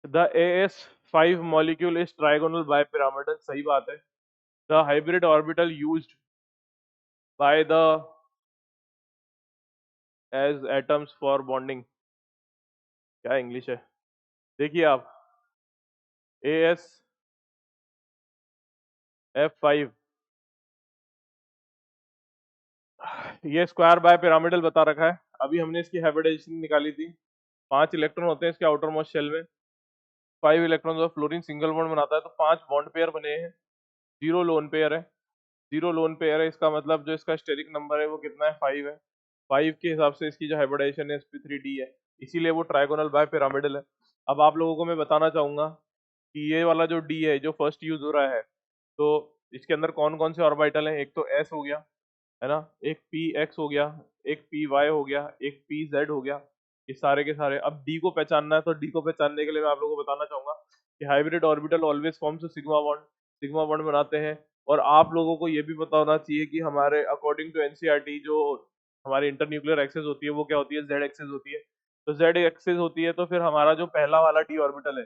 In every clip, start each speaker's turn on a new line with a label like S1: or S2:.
S1: The AS5 molecule is trigonal bipyramidal, सही बात है। The hybrid orbital used by the As atoms for bonding, क्या English है। देखिए आप, AsF5 ये स्क्वायर बाय पिरामिडल बता रखा है। अभी हमने इसकी हाइब्रिडाइजेशन निकाली थी। 5 इलेक्ट्रॉन होते हैं इसके आउटर मोस्ट शेल में, 5 electron of fluorine single bond बनाता है, तो 5 बॉन्ड पेयर बने हैं, 0 लोन पेयर है। 0 लोन पेयर है, इसका मतलब जो इसका स्टेरिक नंबर है वो कितना है, 5 है। 5 के हिसाब से इसकी जो हाइब्रिडाइजेशन है sp3d है, इसीलिए वो ट्राइगोनल बाय पिरामिडल है। अब आप लोगों को मैं बताना चाहूंगा कि ये वाला जो डी है जो फर्स्ट यूज हो रहा है, तो इसके अंदर कौन कौन से ऑर्बिटल हैं। एक तो एस हो गया, है ना, एक पी एक्स हो गया, एक पी वाई हो गया, एक पी जेड हो गया, ये सारे के सारे। अब डी को पहचानना है, तो डी को पहचानने के लिए मैं आप लोगों को बताना चाहूंगा कि hybrid orbital always forms sigma bond बनाते हैं। और आप लोगों को ये भी पता होना चाहिए कि हमारे अकॉर्डिंग टू एनसीईआरटी जो हमारी इंटरन्यूक्लियर एक्सिस होती है वो क्या होती है, जेड एक्सिस होती है। तो जेड एक्सिस होती है, तो फिर हमारा जो पहला वाला डी ऑर्बिटल है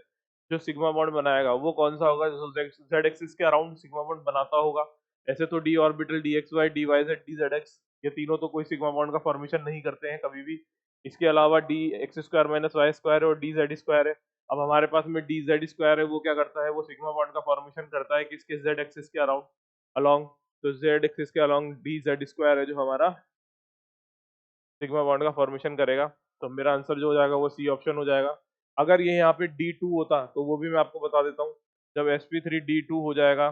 S1: जो सिग्मा बॉन्ड बनाएगा वो कौन सा होगा, जो जेड एक्सिस के अराउंड सिग्मा बॉन्ड बनाता होगा। ऐसे तो D orbital D X Y D Y Z D Z X ये तीनों तो कोई सिग्मा बॉन्ड का फॉर्मेशन नहीं करते हैं कभी भी। इसके अलावा D X square minus Y square और डी जेड स्क्वायर है। अब हमारे पास में डी जेड स्क्वायर है, वो क्या करता है, वो सिग्मा बॉन्ड का फॉर्मेशन करता है किसके, जेड एक्सिस के अराउंड अलोंग। तो जेड एक्सिस के अलोंग डी जेड स्क्वायर है जो हमारा सिग्मा बॉन्ड का फॉर्मेशन करेगा। तो मेरा आंसर जो हो जाएगा वो सी ऑप्शन हो जाएगा। अगर ये यहाँ पे D2 होता तो वो भी मैं आपको बता देता हूँ। जब sp3D2 हो जाएगा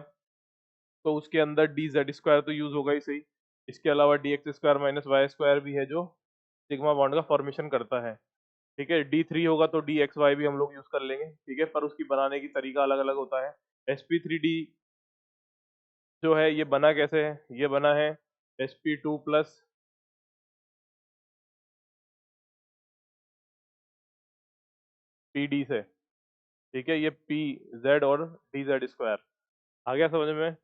S1: तो उसके अंदर डी जेड स्क्वायर तो यूज होगा ही सही, इसके अलावा D X square minus Y square भी है जो सिग्मा बॉन्ड का फॉर्मेशन करता है। ठीक है, D3 होगा तो डी एक्स वाई भी हम लोग यूज कर लेंगे, ठीक है, पर उसकी बनाने की तरीका अलग अलग होता है। sp3d जो है ये बना कैसे है, ये बना है sp2 प्लस pd से। ठीक है, ये पी जेड और डी जेड स्क्वायर आ गया समझ में।